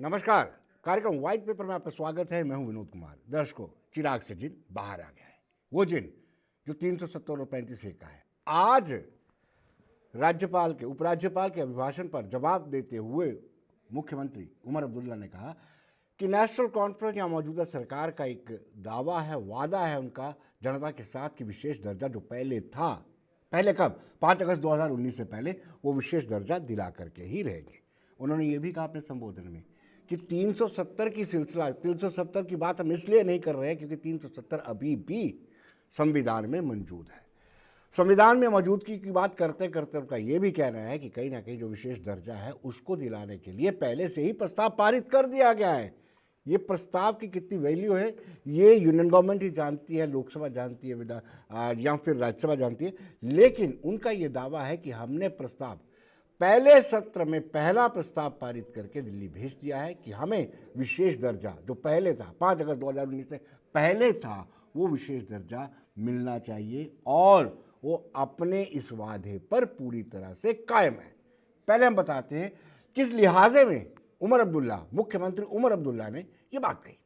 नमस्कार। कार्यक्रम white paper में आपका स्वागत है। मैं हूं विनोद कुमार। दर्शकों, चिराग से जिन बाहर आ गया है, वो जिन जो 370 और 35 का है, आज राज्यपाल के उपराज्यपाल के अभिभाषण पर जवाब देते हुए मुख्यमंत्री उमर अब्दुल्ला ने कहा कि नेशनल कॉन्फ्रेंस या मौजूदा सरकार का एक दावा है, वादा है उनका जनता के साथ कि विशेष दर्जा जो पहले था, पहले कब 5 अगस्त 2019 से पहले, वो विशेष दर्जा दिला करके ही रहेंगे। उन्होंने ये भी कहा अपने संबोधन में कि 370 की सिलसिला 370 की बात हम इसलिए नहीं कर रहे हैं क्योंकि 370 अभी भी संविधान में मौजूद है। संविधान में मौजूदगी की बात करते करते उनका यह भी कहना है कि कहीं ना कहीं जो विशेष दर्जा है उसको दिलाने के लिए पहले से ही प्रस्ताव पारित कर दिया गया है। ये प्रस्ताव की कितनी वैल्यू है ये यूनियन गवर्नमेंट ही जानती है, लोकसभा जानती है, विधान या फिर राज्यसभा जानती है, लेकिन उनका ये दावा है कि हमने प्रस्ताव पहले सत्र में पहला प्रस्ताव पारित करके दिल्ली भेज दिया है कि हमें विशेष दर्जा जो पहले था 5 अगस्त 2019 से पहले था वो विशेष दर्जा मिलना चाहिए और वो अपने इस वादे पर पूरी तरह से कायम है। पहले हम बताते हैं किस लिहाजे में मुख्यमंत्री उमर अब्दुल्ला ने ये बात कही।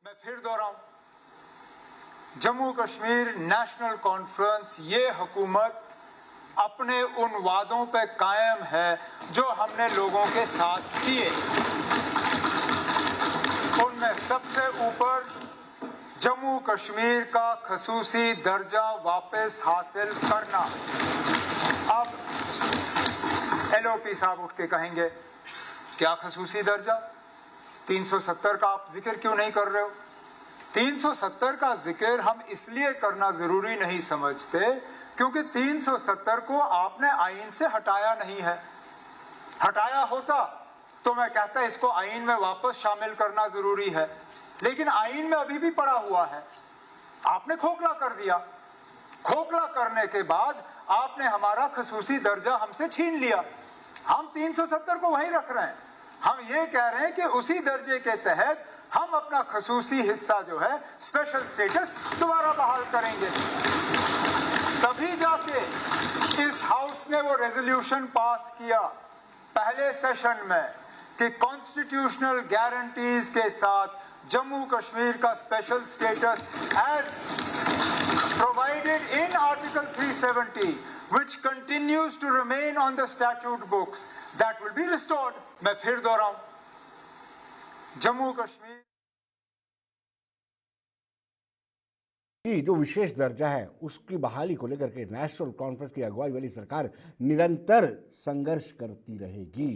मैं फिर दोहराऊं, जम्मू कश्मीर नेशनल कॉन्फ्रेंस ये हुकूमत अपने उन वादों पे कायम है जो हमने लोगों के साथ किए। उनमें सबसे ऊपर जम्मू कश्मीर का खसूसी दर्जा वापस हासिल करना। अब एलओपी साहब उठ के कहेंगे क्या खसूसी दर्जा? 370 का आप जिक्र क्यों नहीं कर रहे हो? 370 का जिक्र हम इसलिए करना जरूरी नहीं समझते क्योंकि 370 को आपने आईन से हटाया नहीं है। हटाया होता तो मैं कहता इसको आईन में वापस शामिल करना जरूरी है, लेकिन आईन में अभी भी पड़ा हुआ है। आपने खोखला कर दिया। खोखला करने के बाद आपने हमारा खसूसी दर्जा हमसे छीन लिया। हम 370 को वहीं रख रहे हैं। हम ये कह रहे हैं कि उसी दर्जे के तहत हम अपना खसूसी हिस्सा जो है स्पेशल स्टेटस दोबारा बहाल करेंगे। तभी जाके इस हाउस ने वो रेजोल्यूशन पास किया पहले सेशन में कि कॉन्स्टिट्यूशनल गारंटीज के साथ जम्मू कश्मीर का special status as provided in article 370 which continues to remain on the statute books that will be restored। मैं फिर दोहराऊं, जम्मू कश्मीर की जो विशेष दर्जा है उसकी बहाली को लेकर के नेशनल कॉन्फ्रेंस की अगुवाई वाली सरकार निरंतर संघर्ष करती रहेगी,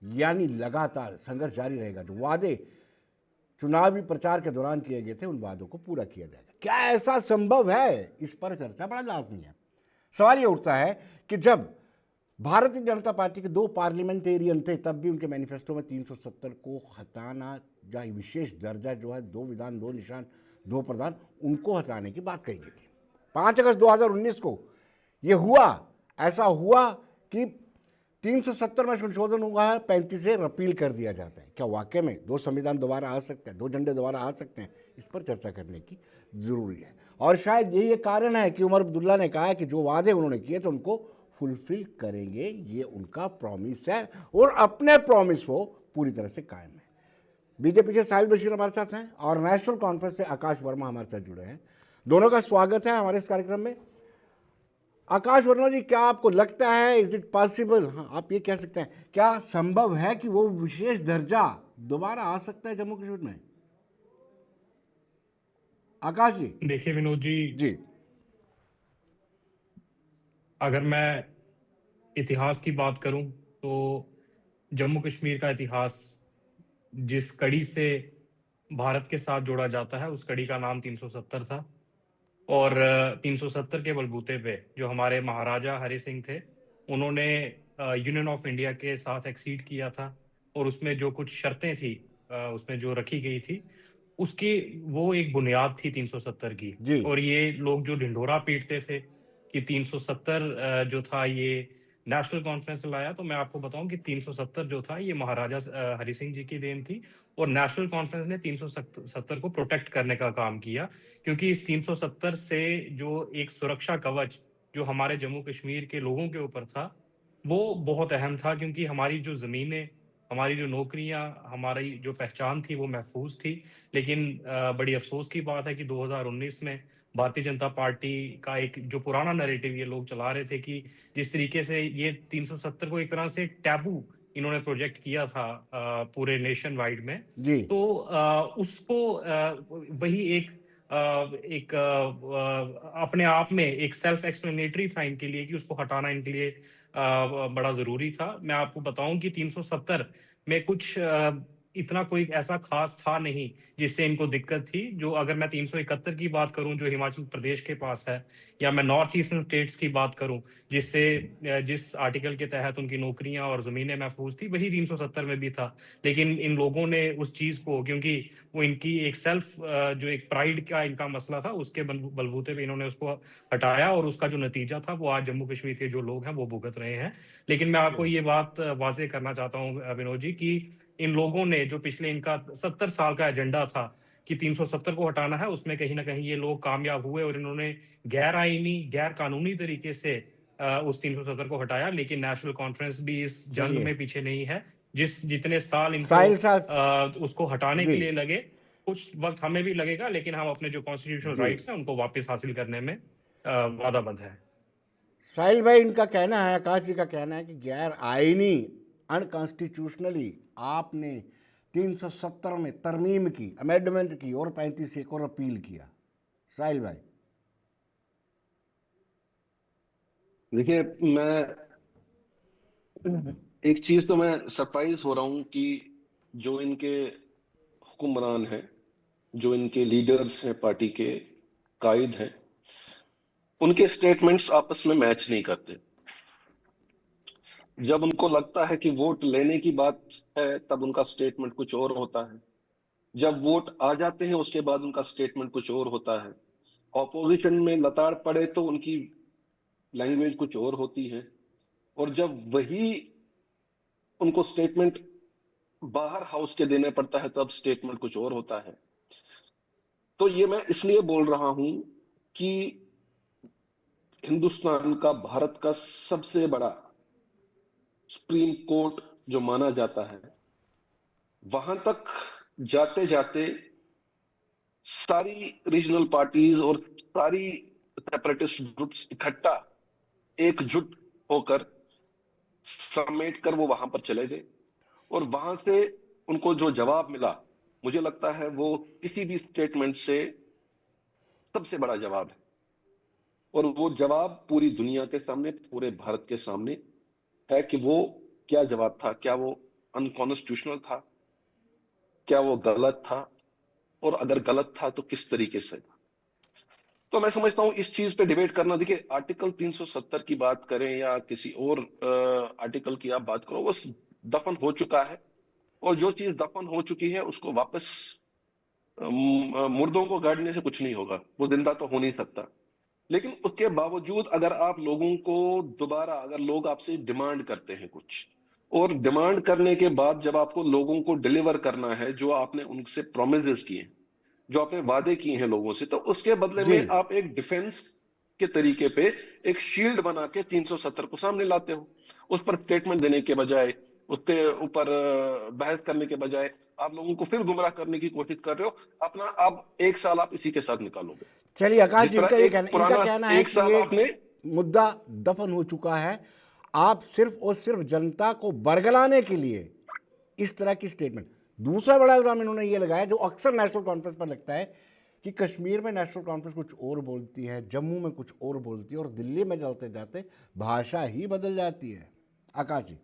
यानी लगातार संघर्ष जारी रहेगा। जो वादे चुनावी प्रचार के दौरान किए गए थे उन वादों को पूरा किया जाएगा। क्या ऐसा संभव है? इस पर चर्चा बड़ा लाजमी है। सवाल ये उठता है कि जब भारतीय जनता पार्टी के 2 पार्लियामेंटेरियन थे तब भी उनके मैनिफेस्टो में 370 को हटाना या विशेष दर्जा जो है 2 विधान 2 निशान 2 प्रधान उनको हटाने की बात कही गई थी। 5 अगस्त 2019 को ये हुआ। ऐसा हुआ कि 370 में संशोधन हुआ है, 35 से रिपील कर दिया जाता है। क्या वाकई में 2 संविधान दोबारा आ सकते हैं, 2 झंडे दोबारा आ सकते हैं? इस पर चर्चा करने की जरूरी है। और शायद यही एक कारण है कि उमर अब्दुल्ला ने कहा है कि जो वादे उन्होंने किए थे उनको फुलफिल करेंगे। ये उनका प्रॉमिस है और अपने प्रॉमिस वो पूरी तरह से कायम है। बीजेपी से साहिल बशीर हमारे साथ हैं और नेशनल कॉन्फ्रेंस से आकाश वर्मा हमारे साथ जुड़े हैं। दोनों का स्वागत है हमारे इस कार्यक्रम में। आकाश वर्मा जी, क्या आपको लगता है, इज इट पॉसिबल, हाँ आप ये कह सकते हैं, क्या संभव है कि वो विशेष दर्जा दोबारा आ सकता है जम्मू कश्मीर में? आकाश जी। देखिए विनोद जी, अगर मैं इतिहास की बात करूं तो जम्मू कश्मीर का इतिहास जिस कड़ी से भारत के साथ जोड़ा जाता है उस कड़ी का नाम 370 था। और 370 के बलबूते पे जो हमारे महाराजा हरि सिंह थे उन्होंने यूनियन ऑफ इंडिया के साथ एक्सीड किया था और उसमें जो कुछ शर्तें थी उसमें जो रखी गई थी उसकी वो एक बुनियाद थी 370 की। जी। और ये लोग जो ढिंढोरा पीटते थे कि 370 जो था ये नेशनल कॉन्फ्रेंस लाया, तो मैं आपको बताऊं कि 370 जो था ये महाराजा हरि सिंह जी की देन थी और नेशनल कॉन्फ्रेंस ने 370 को प्रोटेक्ट करने का काम किया, क्योंकि इस 370 से जो एक सुरक्षा कवच जो हमारे जम्मू कश्मीर के लोगों के ऊपर था वो बहुत अहम था, क्योंकि हमारी जो ज़मीनें, हमारी जो नौकरियाँ, हमारी जो पहचान थी वो महफूज़ थी। लेकिन बड़ी अफ़सोस की बात है कि 2019 में भारतीय जनता पार्टी का एक जो पुराना नैरेटिव ये लोग चला रहे थे कि जिस तरीके से ये 370 को एक तरह से टैबू इन्होंने प्रोजेक्ट किया था पूरे नेशन वाइड में। जी। तो उसको वही अपने आप में एक सेल्फ एक्सप्लेनेटरी था इनके लिए कि उसको हटाना इनके लिए बड़ा ज़रूरी था। मैं आपको बताऊँ कि 370 में कुछ इतना कोई ऐसा ख़ास था नहीं, जिससे इनको दिक्कत थी। जो अगर मैं 371 की बात करूँ, जो हिमाचल प्रदेश के पास है, या मैं नॉर्थ ईस्टर्न स्टेट्स की बात करूँ, जिस आर्टिकल के तहत उनकी नौकरियाँ और ज़मीनें महफूज़ थी, वही 370 में भी था। लेकिन इन लोगों ने उस चीज़ को, क्योंकि वो इनकी एक जो एक प्राइड का इनका मसला था, उसके बलबूते पे इन्होंने उसको हटाया, और उसका जो नतीजा था वो आज जम्मू कश्मीर के जो लोग हैं वो भुगत रहे हैं। लेकिन मैं आपको ये बात वाज़ेह करना चाहता हूँ विनोद जी, कि इन लोगों ने जो पिछले इनका 70 साल का एजेंडा था कि 370 को हटाना है, उसमें कहीं न कहीं ये लोग कामयाब हुए, और इन्होंने गैर आईनी, गैर कानूनी तरीके से उस 370 को हटाया। लेकिन नेशनल कॉन्फ्रेंस भी इस जंग चलिए, में पीछे नहीं है। जितने साल इनको साहिल साहब। उसको हटाने जी। के लिए लगे, कुछ वक़्त हमें भी लगेगा, लेकिन हम अपने जो कॉन्स्टिट्यूशनल जी। राइट्स हैं उनको वापस हासिल करने में वादाबद्ध हैं। साहिल भाई, इनका कहना है, आकाश जी का कहना है कि गैर आईनी, अनकॉन्स्टिट्यूशनली आपने 370 में तरमीम की, अमेंडमेंट की और 35 एक और अपील किया। साहिल भाई। देखिए, मैं एक चीज तो मैं सरप्राइज हो रहा हूं कि जो इनके हुक्मरान हैं, जो इनके लीडर्स हैं, पार्टी के कायद हैं, उनके स्टेटमेंट्स आपस में मैच नहीं करते। जब उनको लगता है कि वोट लेने की बात है, तब उनका स्टेटमेंट कुछ और होता है। जब वोट आ जाते हैं, उसके बाद उनका स्टेटमेंट कुछ और होता है। ऑपोजिशन में लताड़ पड़े तो उनकी लैंग्वेज कुछ और होती है, और जब वही उनको स्टेटमेंट बाहर हाउस के देने पड़ता है, तब स्टेटमेंट कुछ और होता है। तो ये मैं इसलिए बोल रहा हूं कि हिंदुस्तान का, भारत का सबसे बड़ा सुप्रीम कोर्ट जो माना जाता है, वहां तक जाते जाते सारी रीजनल पार्टीज और सारी सेपरेटिस्ट ग्रुप्स इकट्ठा एकजुट होकर समेट कर वो वहां पर चले गए, और वहां से उनको जो जवाब मिला, मुझे लगता है वो किसी भी स्टेटमेंट से सबसे बड़ा जवाब है। और वो जवाब पूरी दुनिया के सामने, पूरे भारत के सामने है कि वो क्या जवाब था, क्या वो अनकॉन्स्टिट्यूशनल था, क्या वो गलत था, और अगर गलत था तो किस तरीके से था। तो मैं समझता हूं इस चीज पे डिबेट करना, देखिए आर्टिकल 370 की बात करें या किसी और आर्टिकल की आप बात करो, वो दफन हो चुका है। और जो चीज दफन हो चुकी है उसको वापस मुर्दों को गाड़ने से कुछ नहीं होगा, वो जिंदा तो हो नहीं सकता। लेकिन उसके बावजूद अगर आप लोगों को दोबारा, अगर लोग आपसे डिमांड करते हैं कुछ, और डिमांड करने के बाद जब आपको लोगों को डिलीवर करना है जो आपने उनसे प्रोमिस किए, जो आपने वादे किए हैं लोगों से, तो उसके बदले जी। में आप एक डिफेंस के तरीके पे एक शील्ड बना के 370 को सामने लाते हो। उस पर स्टेटमेंट देने के बजाय, उसके ऊपर बहस करने के बजाय, आप लोगों को फिर गुमराह करने की कोशिश कर रहे हो। अपना अब एक साल आप इसी के साथ निकालोगे, चलिए आकाश जिस जी, तरह एक इनका पुराना कहना है एक कि साल ये आपने। मुद्दा दफन हो चुका है। आप सिर्फ और सिर्फ जनता को बरगलाने के लिए इस तरह की स्टेटमेंट। दूसरा बड़ा इल्ज़ाम इन्होंने ये लगाया, जो अक्सर नेशनल कॉन्फ्रेंस पर लगता है, कि कश्मीर में नेशनल कॉन्फ्रेंस कुछ और बोलती है, जम्मू में कुछ और बोलती है, और दिल्ली में चलते जाते भाषा ही बदल जाती है। आकाश जी।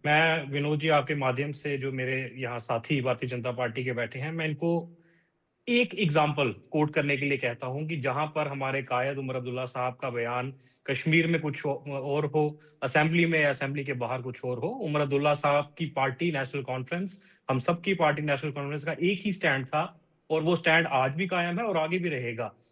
मैं विनोद जी, आपके माध्यम से जो मेरे यहाँ साथी भारतीय जनता पार्टी के बैठे हैं, मैं इनको एक एग्जाम्पल कोट करने के लिए कहता हूं कि जहां पर हमारे कायद उमर अब्दुल्ला साहब का बयान कश्मीर में कुछ और हो, असेंबली में, असेंबली के बाहर कुछ और हो, उमर अब्दुल्ला साहब की पार्टी नेशनल कॉन्फ्रेंस, हम सब की पार्टी नेशनल कॉन्फ्रेंस का एक ही स्टैंड था, और वो स्टैंड आज भी कायम है और आगे भी रहेगा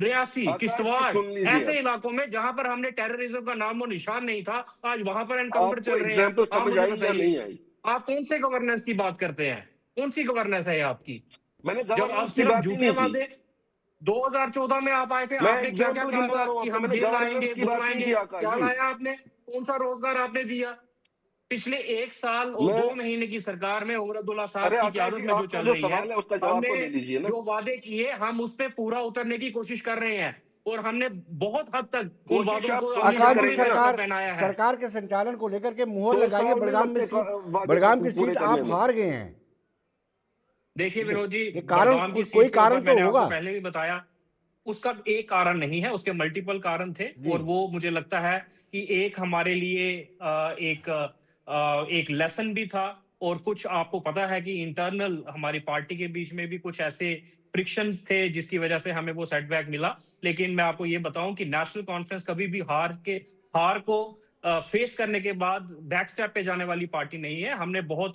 रियासी, आकाश जी, किश्तवाड़, सुन लीजिए ऐसे आप। इलाकों में जहां पर हमने टेररिज्म का नाम और निशान नहीं था, आज वहां पर एनकाउंटर आपको चल रहे हैं। एग्जाम्पल आप समझ मुझे आई या बताइए, नहीं आई? आप कौन से गवर्नेंस की बात करते हैं? कौन सी गवर्नेंस है ये आपकी? मैंने जब आप गवर्नेंस की सिर्फ बात ही झूठे नहीं की। वादे 2014 में आप आए थे, मैं आपने क्या-क्या एग्जाम्पल कहा गिनवा था रहा हूँ कि आपको, हम मैंने ये गवर्नेंस लाएँगे, की वो बात नहीं लाएँगे। की आकाश क्या जी। लाया आपने? कौन-सा रोज़गार आपने दिया? पिछले 1 साल और मैं 2 महीने की सरकार में उमर अब्दुल्ला साहब अरे की आकाश क़यादत जी, में जो आपका चल जो रही है, सवाल है उसका जवाब हमने तो ले लीजिए ना। जो वादे किए, हम उस पे पूरा उतरने की कोशिश कर रहे हैं और हमने बहुत हद तक उन कोशिश वादों आप को 100 अपनी में आकाश जी, ज़बानी करेंगे शर्त ना। पर सरकार पहनाया है। सरकार के संचालन को लेकर के मुहर 100 लगाइए। साल में लगते वादे बड़गाम की पूरे सीट करने आप में। हार गए हैं। देखिए ठीक है, विनोद जी, ये कारण बडगाम की कोई सीट के ऊपर कारण तो मैंने आपको होगा। पहले भी बताया, उसका एक कारण नहीं है, उसके मल्टीपल कारण थे जी, और वो मुझे लगता है कि एक हमारे लिए एक लेसन भी था और कुछ आपको पता है कि इंटरनल हमारी पार्टी के बीच में भी कुछ ऐसे फ्रिक्शंस थे जिसकी वजह से हमें वो सेटबैक मिला। लेकिन मैं आपको ये बताऊँ कि नेशनल कॉन्फ्रेंस कभी भी हार को फेस करने के बाद बैक स्टेप पे जाने वाली पार्टी नहीं है। हमने बहुत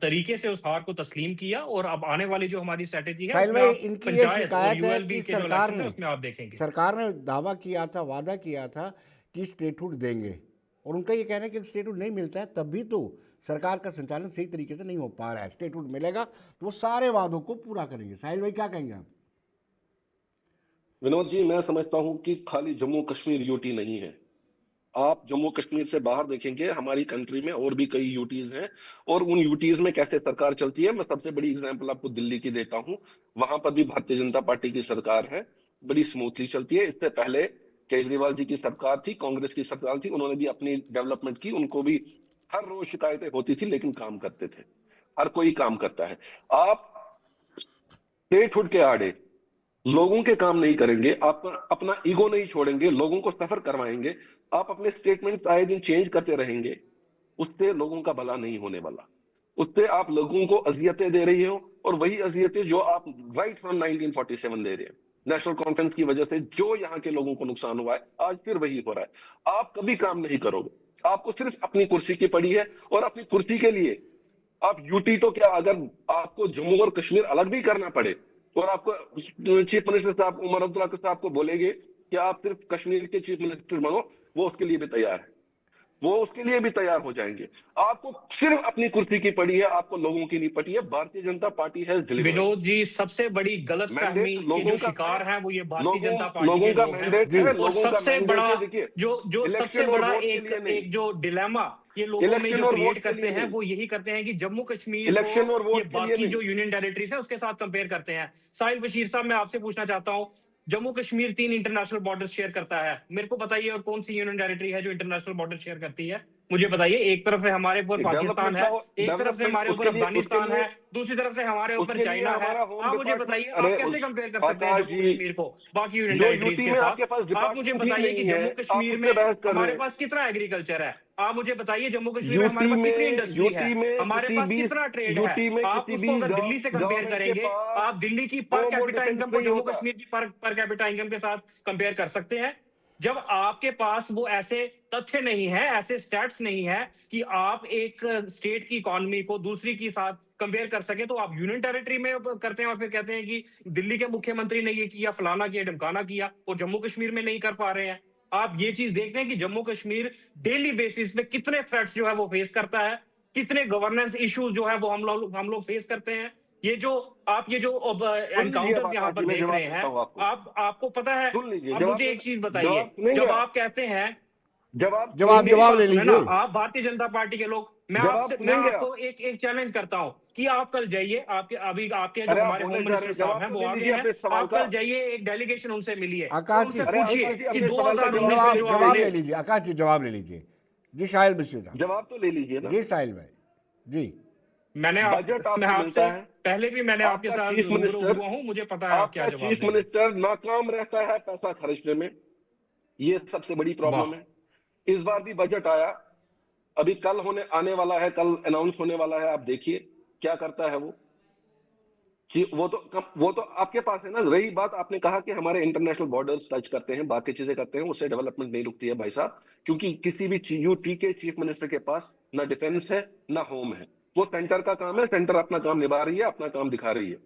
तरीके से उस हार को तस्लीम किया और अब आने वाली जो हमारी स्ट्रैटेजी है साहिल उसमें भाई, आप इनकी ये पंचायत और शिकायत है यूएलबी कि के जो इलेक्शंस है उसमें आप देखेंगे। सरकार ने दावा किया था, वादा किया था कि स्टेटहुड देंगे, और उनका ये कहना है कि स्टेटहुड नहीं मिलता है, तभी तो सरकार का संचालन सही तरीके से नहीं हो पा रहा है। स्टेटहुड मिलेगा तो वो सारे वादों को पूरा करेंगे। साहिल भाई, क्या कहेंगे आप? विनोद जी, मैं समझता हूं कि खाली जम्मू कश्मीर यूटी नहीं है। आप जम्मू कश्मीर से बाहर देखेंगे, हमारी कंट्री में और भी कई यूटीज हैं, और उन यूटीज में कैसे सरकार चलती है। मैं सबसे बड़ी एग्जांपल आपको दिल्ली की देता हूं। वहां पर भी भारतीय जनता पार्टी की सरकार है, बड़ी स्मूथली चलती है। इससे पहले केजरीवाल जी की सरकार थी, कांग्रेस की सरकार थी, उन्होंने भी अपनी डेवलपमेंट की, उनको भी हर रोज शिकायतें होती थी, लेकिन काम करते थे। हर कोई काम करता है। आप स्टेटहुड के आड़े लोगों के काम नहीं करेंगे, आप अपना ईगो नहीं छोड़ेंगे, लोगों को सफर करवाएंगे, आप अपने स्टेटमेंट आए दिन चेंज करते रहेंगे, उससे लोगों का भला नहीं होने वाला। उससे आप लोगों को अजियतें दे रही हो, और वही अजियतें जो आप राइट फ्रॉम 1947 दे रहे हैं। नेशनल कॉन्फ्रेंस की वजह से जो यहाँ के लोगों को नुकसान हुआ है, आज फिर वही हो रहा है। आप कभी काम नहीं करोगे, आपको सिर्फ अपनी कुर्सी की पड़ी है, और अपनी कुर्सी के लिए आप यूटी तो क्या, अगर आपको जम्मू और कश्मीर अलग भी करना पड़े, और आपको चीफ मिनिस्टर साहब उमर अब्दुल्ला साहब को बोलेंगे कि आप सिर्फ कश्मीर के चीफ मिनिस्टर बनो, वो उसके लिए भी तैयार है, वो उसके लिए भी तैयार हो जाएंगे। आपको सिर्फ अपनी कुर्सी की पड़ी है, आपको लोगों की नहीं पड़ी है। Bharatiya Janata party has delivered. Vinod ji, सबसे बड़ी गलतफहमी मैंडेट के जो लोगों का है, शिकार हैं वो ये भारतीय लोगों जनता पार्टी लोगों के का लोग हैं। मैंडेट जी, है, और लोगों का सबसे बड़ा मैंडेट है। देखिए, जो सबसे इलेक्शन और बड़ा वोट के एक लिए नहीं, एक जो डिलेमा ये लोगों में इलेक्शन जो और क्रिएट वोट के करते लिए हैं नहीं, वो यही करते हैं कि जम्मू कश्मीर को इलेक्शन और ये वोट के लिए बाकी नहीं। जो यूनियन टेरिटरीज है उसके साथ कंपेयर करते हैं। साहिल बशीर साहब, मैं आपसे पूछना चाहता हूँ, Jammu Kashmir 3 international border share करता है, मेरे को बताइए और कौन सी यूनियन टेरिटरी है जो इंटरनेशनल बॉर्डर शेयर करती है? मुझे बताइए। एक तरफ है हमारे ऊपर पाकिस्तान डेवलपमेंट का, है, एक तरफ से डेवलपमेंट हमारे ऊपर अफगानिस्तान है, दूसरी तरफ से हमारे ऊपर उसके लिए चाइना है। हमारा होम आप मुझे डिपार्टमेंट, बताइए, आप अरे कैसे उस कंपेयर कर सकते हैं आकाश जम्मू जी, कश्मीर को बाकी यूनियन जो टेरिटरीज यूटी के में साथ? आपके पास आप मुझे डिपार्टमेंट ही बताइए कि नहीं है, जम्मू आप कश्मीर उससे में बहस कर रहे हमारे हैं। पास कितना एग्रीकल्चर है? आप मुझे बताइए जम्मू कश्मीर में हमारे यूटी पास कितनी में इंडस्ट्री है? यूटी में हमारे किसी पास भी कितना ट्रेड है? यूटी में आप किसी उसको भी अगर दिल्ली से कंपेयर गवर्नमेंट के करेंगे, पास आप दिल्ली की पर होम और कैपिटा डिफेंस इनकम को नहीं जम्मू होता। कश्मीर की पर कैपिटा इनकम के साथ कंपेयर कर सकते हैं? जब आपके पास वो ऐसे तथ्य नहीं है, ऐसे स्टैट्स नहीं है कि आप एक स्टेट की इकोनॉमी को दूसरी के साथ कंपेयर कर सके, तो आप यूनियन टेरिटरी में करते हैं और फिर कहते हैं कि दिल्ली के मुख्यमंत्री ने ये किया, फलाना किया, ढमकाना किया, और जम्मू कश्मीर में नहीं कर पा रहे हैं। आप ये चीज देखते हैं कि जम्मू कश्मीर डेली बेसिस पे कितने थ्रेट्स जो है वो फेस करता है, कितने गवर्नेंस इश्यूज जो है वो हम लोग फेस करते हैं। ये जो सुन लीजिए अब एनकाउंटर्स यहाँ आकाश जी, पर मैं देख जवाब रहे देता हैं, हूँ आपको। आपको पता है। सुन लीजिए, अब मुझे एक चीज जवाब बताइए, सुनेंगे जब आप? आप कहते हैं, जवाब जवाब सुनेंगे? मेरी जवाब बात ले सुने ना, लीजिए। आप भारतीय जनता पार्टी के लोग, जवाब मैं सुनेंगे आप? आपको एक चैलेंज करता हूं कि आप कल जाइए, आपके जो अरे आप हमारे बोले होम जा रहे मिनिस्टर हैं, साहब जवाब हैं तो वो ले आ लीजिए गए हैं। अपने सवाल आप का। कल जाइए, एक डेलीगेशन उनसे मिलिए और आकाश उनसे जी, अरे पूछिए आकाश जी, कि अपने सवाल का 2019 में जवाब जो जवाब हमने, ले लीजिए। आकाश जी, जवाब ले लीजिए। जी साहिल बशीर। जवाब तो ले लीजिए ना। जी साहिल भाई जी। बजट मैं आपको मिलता आपसे है, पहले भी मैंने आपके आपका साथ चीफ रूबरू मिनिस्टर, हुआ हूं, मुझे पता है आप क्या आपका जवाब चीफ देंगे। मिनिस्टर नाकाम रहता है पैसा खर्चने में। ये सबसे बड़ी वाह। प्रॉब्लम है। इस बार भी बजट आया, अभी कल होने आने वाला है, कल अनाउंस होने वाला है। आप देखिए क्या करता है वो। कि वो तो आपके पास है ना। रही बात, आपने कहा कि हमारे इंटरनेशनल बॉर्डर्स टच करते हैं, बाकी चीजें करते हैं, उससे डेवलपमेंट नहीं रुकती है भाई साहब। क्योंकि किसी भी यूटी के चीफ मिनिस्टर के पास ना डिफेंस है ना होम है। वो सेंटर का काम है, सेंटर अपना काम निभा रही है, अपना काम दिखा रही है।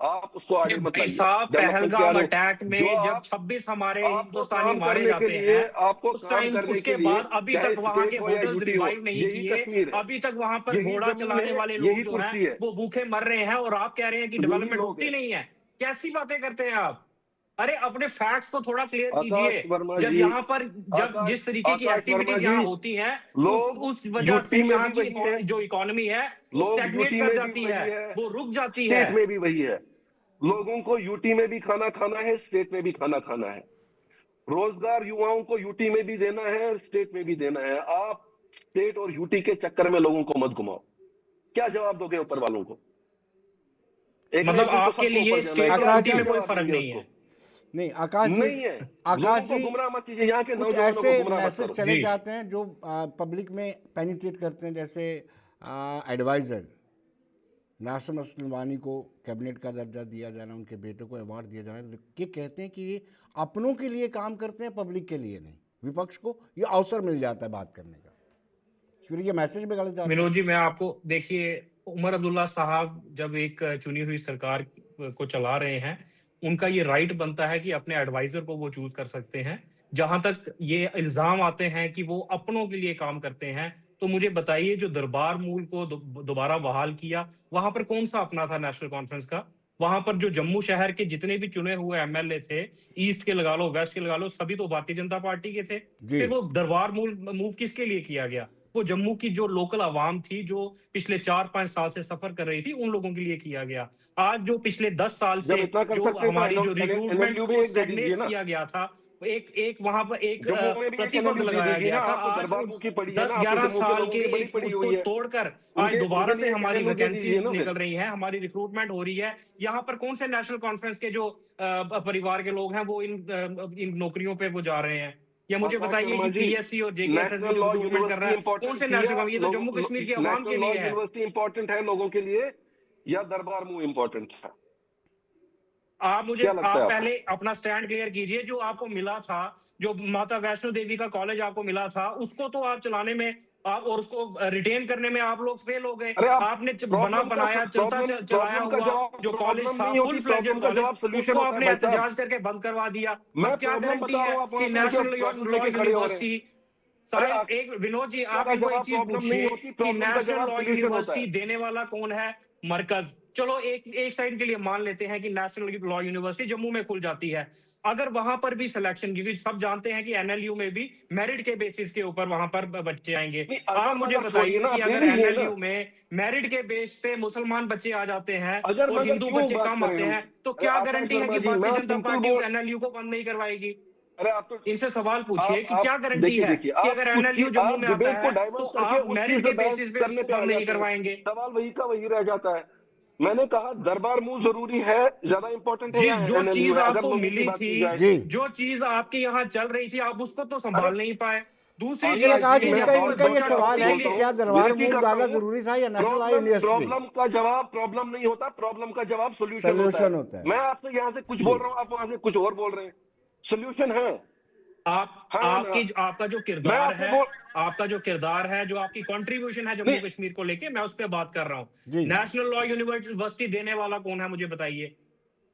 आप उसको आगे मत भाई लाइए। साहब, डेवलपमेंट के पहलगाम आगे अटैक जो में जब आप 26 हमारे आपको हिंदुस्तानी काम मारे करने के जाते लिए हैं, आपको उस काम टाइम करने उसके के लिए बाद अभी चाहे तक वहां के स्टेट हो या होटल्स यूटी हो, रिवाइव नहीं यही किए। कश्मीर है, अभी तक वहां पर यही घोड़ा जमीन चलाने है, वाले लोग यही जो हैं कुर्सी है, वो भूखे मर रहे हैं, और आप कह रहे हैं कि यही डेवलपमेंट लोग रुकती हैं। नहीं है। कैसी बातें करते हैं आप? अरे अपने फैक्ट्स को थोड़ा क्लियर कीजिए। आकाश वर्मा जब जी, यहाँ पर जब आकाश जिस तरीके की आकाश वर्मा एक्टिविटीज जी, यहाँ होती हैं, लोग उस वजह से यूटी में यहाँ भी की वही है, जो इकोनॉमी है वो लोग स्टैग्नेट यूटी कर में भी जाती है, वही है, वो रुक जाती है। स्टेट में भी वही है। लोगों को यूटी में भी खाना खाना है, स्टेट में भी खाना खाना है। रोजगार युवाओं को यूटी में भी देना है, स्टेट में भी देना है। आप स्टेट और यूटी के चक्कर में लोगों को मत घुमाओ। क्या जवाब दोगे ऊपर वालों को? एक ना मतलब एक दिन तो आपके सबको लिए ऊपर जाना है, स्टेट और क्या आकाश यूटी क्या जी, में कोई जवाब फर्क देंगे नहीं उसको? है। नहीं आकाश जी, नहीं है। आकाश लोगों को जी, गुमराह मत कीजिए, यहाँ के कुछ नौजवानों को ऐसे गुमराह मत मैसेज करो। चले जी। जाते हैं जो पब्लिक में पेनिट्रेट करते हैं, जैसे एडवाइज़र नासिर नसवानी को कैबिनेट का दर्जा दिया जाना, उनके बेटे को अवार्ड दिया जाना, ये कहते हैं कि ये अपनों के लिए काम करते हैं, पब्लिक के लिए नहीं। विपक्ष को ये अवसर मिल जाता है बात करने का, फिर ये मैसेज भी गलत जाते विनोद हैं। जी, मैं आपको देखिए, उमर अब्दुल्ला साहब जब एक चुनी हुई सरकार को चला रहे हैं, उनका ये राइट बनता है कि अपने एडवाइजर को वो चूज कर सकते हैं। जहां तक ये इल्जाम आते हैं कि वो अपनों के लिए काम करते हैं, तो मुझे बताइए, जो दरबार मूल को दोबारा बहाल किया, वहां पर कौन सा अपना था नेशनल कॉन्फ्रेंस का? वहां पर जो जम्मू शहर के जितने भी चुने हुए एमएलए थे, ईस्ट के लगा लो, वेस्ट के लगा लो, सभी तो भारतीय जनता पार्टी के थे। जी फिर वो दरबार मूल मूव किसके लिए किया गया? वो जम्मू की जो लोकल आवाम थी, जो पिछले 4-5 साल से सफर कर रही थी, उन लोगों के लिए किया गया। आज जो पिछले 10 साल जब से इतना कर जो सकते हैं तो हमारी जो रिक्रूटमेंट एनएलयू भी को एक दे दीजिए स्टैग्नेट ना। किया गया था, एक वहां पर एक जम्मू में भी एक प्रतिबंध एनएलयू दे लगाया दीजिए गया ना। था। आपको आज दरबार मुंह उस की पड़ी है ना, आपके 10-11 जम्मू के साल लोगों के की बड़ी एक पड़ी उसको हुई है। तोड़कर आज उनके दोबारा उनके लिए से एक हमारी एनएलयू दे वैकेंसी दीजिए ना निकल फिर। रही है, हमारी रिक्रूटमेंट हो रही है। यहाँ पर कौन से नेशनल कॉन्फ्रेंस के जो परिवार के लोग हैं वो इन नौकरियों पे वो जा रहे हैं? या मुझे आकाश बताइए वर्मा कि जी, पीएससी और जेकेएसएस में नेशनल जो लॉ रिक्रूटमेंट कर रहा यूनिवर्सिटी है, कौन इंपॉर्टेंट से थी या नेशनल, ये तो जम्मू कश्मीर की आवाम के नेशनल लॉ लिए है। यूनिवर्सिटी इंपॉर्टेंट है लोगों के लिए, या दरबार मुंह इंपॉर्टेंट था? क्या लगता आप है आपको? पहले अपना स्टैंड क्लियर कीजिए। जो आपको मिला था, जो माता वैष्णो देवी का कॉलेज आपको मिला था, उसको तो आप चलाने में, आप और उसको रिटेन करने में आप लोग फेल हो गए। अरे आप आपने बनाया चलाया प्रॉब्लम का हुआ जवाब जो कॉलेज प्रॉब्लम था, नहीं फुल होती, फ्लेजेड प्रॉब्लम का कॉलेज, जवाब सोल्यूशन उसको होता है आपने भाई साहब। एहतजाज करके बंद करवा दिया। मैं अब क्या प्रॉब्लम गारंटी बता रहा है हूँ, आप कि वहां से मुझे नेशनल प्रॉब्लम लॉ लेके खड़े हो रहे हैं। यूनिवर्सिटी, अरे साहिब, एक विनोद जी, आप का इनको एक जवाब चीज प्रॉब्लम नहीं पूछिए होती, कि प्रॉब्लम का नेशनल जवाब लॉ सोल्यूशन होता यूनिवर्सिटी है। देने वाला कौन है? मरकज। चलो एक साइड के लिए मान लेते हैं कि नेशनल लॉ यूनिवर्सिटी जम्मू में खुल जाती है। अगर वहां पर भी सिलेक्शन, क्योंकि सब जानते हैं कि एनएलयू में भी मेरिट के बेसिस के ऊपर वहां पर बच्चे आएंगे। नहीं, आप अगर मुझे मगर छोड़िए बताइए ना, कि आप ले अगर लीजिए ना। एनएलयू में मेरिट के बेस पे मुसलमान बच्चे आ जाते हैं अगर और मगर हिंदू क्यों बच्चे बात कम करें आते हम? हैं, तो अरे क्या आकाश गारंटी है वर्मा कि जी, मैं भारतीय आप जनता सिंपल पार्टी उस बोल, एनएलयू को बंद नहीं करवाएगी? अरे आप तो इनसे सवाल पूछिए कि क्या आप गारंटी देखिए है देखिए, कि आप अगर खुद की एनएलयू जम्मू आप में आता डिबेट को है तो डाइवर्ट करके आप उसी मेरिट से के बहस बेसिस पे करने उसको पे आ बंद नहीं जाते हैं। करवाएंगे। सवाल वही का वही रह जाता है। मैंने कहा दरबार मुंह जरूरी है, ज्यादा इंपॉर्टेंट है, या जो एनएलयू चीज है, अगर आपको लोगों की मिली बात थी, की जाए? जी। जो चीज आपके यहाँ चल रही थी, आप उसको तो अरे संभाल नहीं पाए। दूसरी लेकिन चीज आकाश आकाश जी, जी, कि मैं इनका जैसे कोई इनका ये बच्चा सवाल नौकरी है के कि बोलता लिए, हूँ, क्या दरबार विनती मूव करता ज्यादा हूँ। जरूरी था या national law problem university? Problem का जवाब प्रॉब्लम नहीं होता, प्रॉब्लम का जवाब सोल्यूशन होता है। सोल्यूशन होता है। मैं आपसे यहाँ से कुछ जी बोल रहा हूँ, आप वहां से कुछ और बोल रहे हैं। सोल्यूशन है। हाँ या ना? आपका जो मैं किरदार आपसे है, बोल, जो आपकी कंट्रीब्यूशन है नहीं, जम्मू कश्मीर को लेके, मैं उस पर बात कर रहा हूँ। जी नेशनल लॉ यूनिवर्सिटी देने वाला कौन है, मुझे बताइए।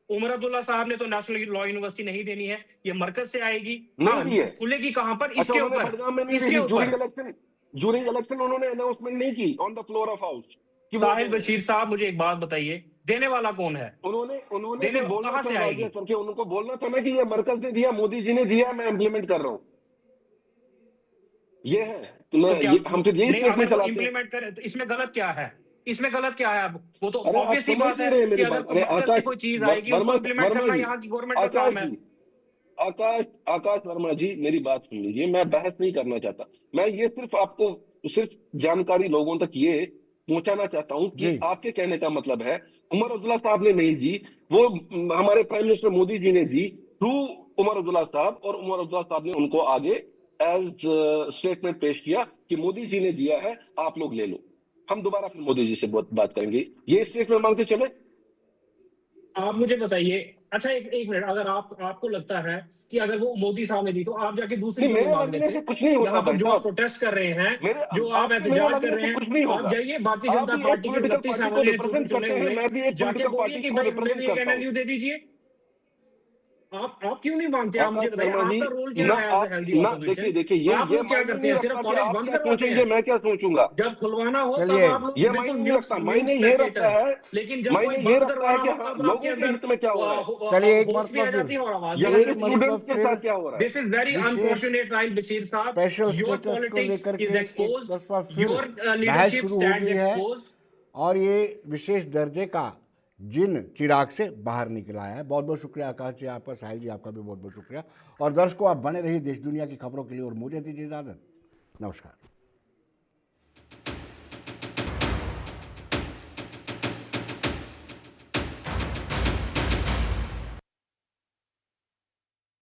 उमर अब्दुल्ला साहब ने तो नेशनल लॉ यूनिवर्सिटी नहीं देनी है, ये मरकज से आएगी। नहीं हाँ, दी है। खुलेगी कहां पर? अच्छा, इसके उन्होंने ऊपर, बडगाम में नहीं दे इसके दी। ऊपर। जूरिंग इलेक्शन उन्होंने अनाउंसमेंट नहीं की on the floor of house कि वो दे साहिल रहे हैं। बशीर साहब, मुझे एक बात बताइए, देने वाला कौन है? उन्होंने उन्होंने देने फिर बोलना कहां था से वाजिया आएगी? करके, उनको बोलना था ना कि ये मरकज ने दिया, मोदी जी ने दिया, मैं इंप्लीमेंट कर रहा हूं। ये है तो मैं तो क्या ये हम फिर यही नहीं, अगर स्टेटमेंट वो चलाते हैं। इंप्लीमेंट करे तो इसमें गलत क्या है? इसमें गलत क्या है? अब वो तो अरे आप ऑब्वियस ही समझ बात नहीं है रहे कि मेरी अगर बात। अरे मरकज से आकाश कोई चीज आएगी, उसको इंप्लीमेंट वर्मा करना जी, यहाँ की गवर्नमेंट का आकाश काम है। जी, आकाश वर्मा जी, मेरी बात सुन लीजिए। मैं बहस नहीं करना चाहता, मैं ये सिर्फ आपको सिर्फ जानकारी लोगों तक ये पहुंचाना चाहता हूं जी कि आपके कहने का मतलब है उमर अब्दुल्ला साहब ने नहीं दी, वो हमारे प्राइम मिनिस्टर मोदी जी ने दी थ्रू उमर अब्दुल्ला साहब, और उमर अब्दुल्ला साहब ने उनको आगे एज स्टेटमेंट पेश किया कि मोदी जी ने दिया है, आप लोग ले लो। हम दोबारा फिर मोदी जी से बात करेंगे, ये स्टेटमेंट मान के चले। आप मुझे बताइए, अच्छा एक मिनट, अगर आपको लगता है कि अगर वो मोदी साहब ने दी तो आप जाके दूसरी नहीं, क्यों मेरे नहीं मांग लगने लेते? से कुछ नहीं होता यहाँ पर भाई जो आप साहब। प्रोटेस्ट कर रहे हैं, मेरे जो आप आपके मेरे एहतजाज कर लगने रहे से हैं, कुछ नहीं आप होगा। जाइए भारतीय आप जनता भी एक पार्टी के पॉलिटिकल 29 पार्टी को एमएलए रिप्रेजेंट चुने करते हैं, हुए, मैं भी एक जाके पॉलिटिकल बोलिए पार्टी कि को भाई हमें रिप्रेजेंट भी एक करता हूँ। एमएलयू दे दीजिए। आप क्यों नहीं मांगते? आप मुझे आकाश बताइए, वर्मा जी, आपका रोल क्या ना है एज ए आप हेल्दी ना ऑपोजिशन? देखिए आप ये लोग क्या मायने करते नहीं हैं? सिर्फ रखता कि कॉलेज आप बंद क्या करवाते सोचेंगे, हैं? मैं क्या सोचूंगा। जब खुलवाना हो तब चलिए आप लोग ये बिल्कुल मायने नहीं म्यूट रखता, म्यूट मायने ये रखता स्पेक्टेटर, है, लेकिन जब कोई मायने ये बंद रखता है करवाना कि हो हाँ, तब आपके लोगों के अंदर हित में क्या हो रहा है, चलिए एक होश भी आ मरतबा जाती है और आवाज भी आ यहाँ एक के जाती है। मरतबा स्टूडेंट्स के फिर साथ क्या हो रहा है। दिस इज वेरी विशेष अनफॉर्चुनेट राइल बशीर साहब, स्पेशल योर स्टेटस को पॉलिटिक्स लेकर इज के एक एक्सपोज्ड, तरफा फिर योर बहस लीडरशिप शुरू हो स्टैंड्स गई है एक्सपोज्ड। और ये विशेष दर्जे का जिन चिराग से बाहर निकल आया है। बहुत बहुत शुक्रिया आकाश जी आपका, साहिल जी आपका भी बहुत बहुत शुक्रिया। और दर्शकों, आप बने रहिए देश दुनिया की खबरों के लिए और मुझे दीजिए इजाजत। नमस्कार।